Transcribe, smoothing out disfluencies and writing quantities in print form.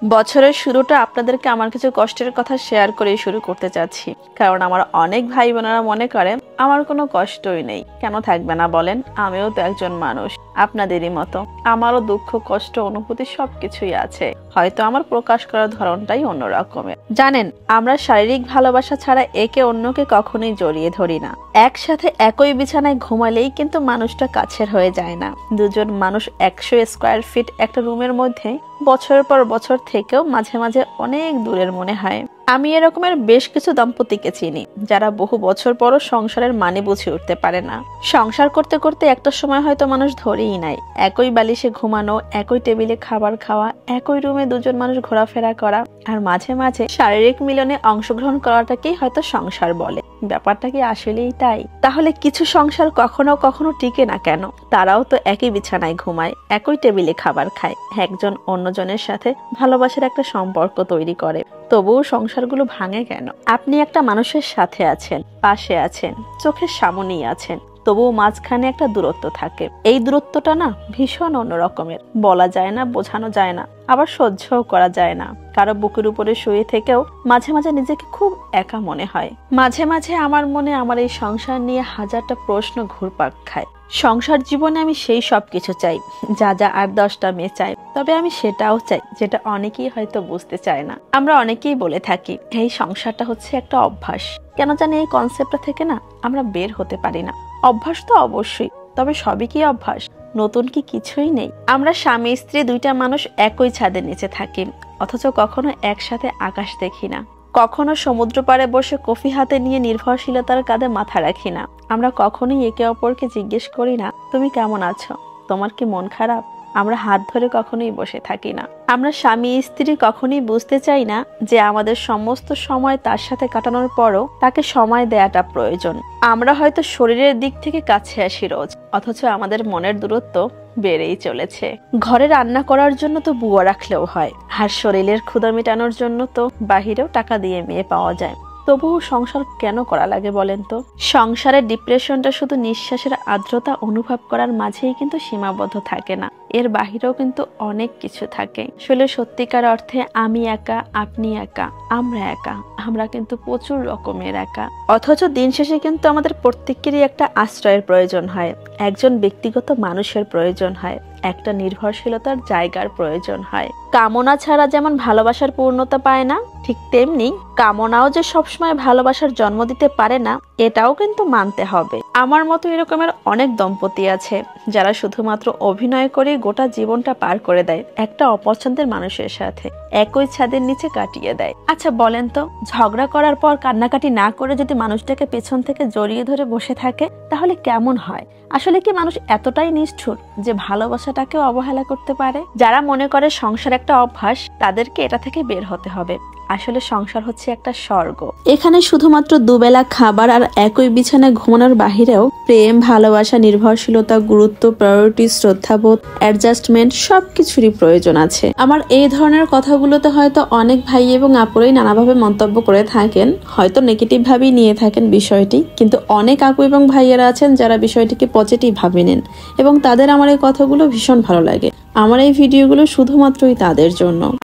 বছরের শুরুটা আপনাদেরকে আমার কিছু কষ্টের কথা শেয়ার করে শুরু করতে চাচ্ছি, কারণ আমার অনেক ভাই বোনেরা মনে করে আমার কোনো কষ্টই নেই। কেন থাকবে না বলেন? আমিও তো একজন মানুষ, আপনাদেরই মতো। আমারও দুঃখ, কষ্ট, অনুভূতি সবকিছুই আছে, হয়তো আমার প্রকাশ করার ধরনটাই অন্য রকমের। জানেন, আমরা শারীরিক ভালোবাসা ছাড়া একে অন্যকে কখনোই জড়িয়ে ধরি না। একসাথে একই বিছানায় ঘুমালেই কিন্তু মানুষটা কাছের হয়ে যায় না। দুজন মানুষ 100 স্কোয়ার ফিট একটা রুমের মধ্যে বছরের পর বছর থেকেও মাঝে মাঝে অনেক দূরের মনে হয়। আমি এরকমের বেশ কিছু দম্পতিকে চিনি যারা বহু বছর পরও সংসারের মানে বুঝে উঠতে পারে না। সংসার করতে করতে একটা সময় হয়তো মানুষ ধরেই নেয়, একই বালিশে ঘুমানো, একই টেবিলে খাবার খাওয়া, একই রুমে দুজন মানুষ ঘোরাফেরা করা, আর মাঝে মাঝে শারীরিক মিলনে অংশগ্রহণ করাটাকেই হয়তো সংসার বলে। ব্যাপারটা কি আসলেই তাই? তাহলে কিছু সংসার কখনো কখনো টিকে না কেন? তারাও তো একই বিছানায় ঘুমায়, একই টেবিলে খাবার খায়, একজন অন্যজনের সাথে ভালোবাসার একটা সম্পর্ক তৈরি করে, তবুও সংসারগুলো ভাঙে কেন? আপনি একটা মানুষের সাথে আছেন, পাশে আছেন, চোখের সামনেই আছেন, তবুও মাঝখানে একটা দূরত্ব থাকে। এই দূরত্বটা না ভীষণ অন্য রকমের, বলা যায় না, বোঝানো যায় না, আবার সহ্যও করা যায় না। কারো বুকের উপরে শুয়ে থেকেও মাঝে মাঝে নিজেকে খুব একা মনে হয়। মাঝে মাঝে আমার মনে আমার এই সংসার নিয়ে হাজারটা প্রশ্ন ঘুরপাক খায়। সংসার জীবনে আমি সেই সব কিছু চাই যা যা 8-10টা মেয়ে চাই, তবে আমি সেটাও চাই যেটা অনেকেই হয়তো বুঝতে চায় না। আমরা অনেকেই বলে থাকি এই সংসারটা হচ্ছে একটা অভ্যাস। কেন জানি এই কনসেপ্টটা থেকে না আমরা বের হতে পারি না। অভ্যাস তো অবশ্যই, তবে সবই কি অভ্যাস? নতুন কি কিছুই নেই? আমরা স্বামী স্ত্রী দুইটা মানুষ একই ছাদের নিচে থাকি, অথচ কখনো একসাথে আকাশ দেখি না। কখনো সমুদ্র পাড়ে বসে কফি হাতে নিয়ে নির্ভরশীলতার কাঁধে মাথা রাখি না। আমরা কখনোই একে অপরকে জিজ্ঞেস করি না তুমি কেমন আছো, তোমার কি মন খারাপ? আমরা হাত ধরে কখনোই বসে থাকি না। আমরা স্বামী স্ত্রী কখনোই বুঝতে চাই না যে আমাদের সমস্ত সময় তার সাথে কাটানোর পরও তাকে সময় দেওয়াটা প্রয়োজন। আমরা হয়তো শরীরের দিক থেকে কাছে আসি রোজ, অথচ আমাদের মনের দূরত্ব বেড়েই চলেছে। ঘরে রান্না করার জন্য তো বুয়া রাখলেও হয়, আর শরীরের ক্ষুধা মেটানোর জন্য তো বাহিরেও টাকা দিয়ে মেয়ে পাওয়া যায়। তবুও সংসার কেন করা লাগে বলেন তো? সংসারের ডিপ্রেশনটা শুধু নিঃশ্বাসের আর্দ্রতা অনুভব করার মাঝেই কিন্তু সীমাবদ্ধ থাকে না, এর বাহিরেও কিন্তু অনেক কিছু থাকে। আসলে সত্যিকার অর্থে আমি একা, আপনি একা, আমরা একা, আমরা কিন্তু প্রচুর রকমের একা। অথচ দিন শেষে কিন্তু আমাদের প্রত্যেকেরই একটা আশ্রয়ের প্রয়োজন হয়, একজন ব্যক্তিগত মানুষের প্রয়োজন হয়, একটা নির্ভরশীলতার জায়গার প্রয়োজন হয়। কামনা ছাড়া যেমন ভালোবাসার পূর্ণতা পায় না, ঠিক তেমনি কামনাও যে সবসময় ভালোবাসার জন্ম দিতে পারে না, এটাও কিন্তু মানতে হবে। আমার মতো এরকমের অনেক দম্পতি আছে যারা শুধুমাত্র অভিনয় করে গোটা জীবনটা পার করে দেয় একটা অপছন্দের মানুষের সাথে, একই ছাদের নিচে কাটিয়ে দেয়। আচ্ছা বলেন তো, ঝগড়া করার পর কান্নাকাটি না করে যদি মানুষটাকে পেছন থেকে জড়িয়ে ধরে বসে থাকে, তাহলে কেমন হয়? আসলে কি মানুষ এতটাই নিষ্ঠুর যে ভালোবাসাটাকেও অবহেলা করতে পারে? যারা মনে করে সংসার একটা অভ্যাস, তাদেরকে এটা থেকে বের হতে হবে। আসলে সংসার হচ্ছে একটা স্বর্গ। এখানে শুধুমাত্র দুবেলা খাবার আর একই বিছানায় ঘুমানোর বাহিরেও প্রেম, ভালোবাসা, নির্ভরশীলতা, গুরুত্ব, প্রায়োরিটি, শ্রদ্ধাবোধ, অ্যাডজাস্টমেন্ট সবকিছুরই প্রয়োজন আছে। আমার এই ধরনের কথাগুলোতে হয়তো অনেক ভাই এবং আপুরাই নানাভাবে মন্তব্য করে থাকেন, হয়তো নেগেটিভ ভাবেই নিয়ে থাকেন বিষয়টি, কিন্তু অনেক আপু এবং ভাইয়েরা আছেন যারা বিষয়টিকে পজিটিভ ভাবে নেন এবং তাদের আমার এই কথাগুলো ভীষণ ভালো লাগে। আমার এই ভিডিওগুলো শুধুমাত্রই তাদের জন্য।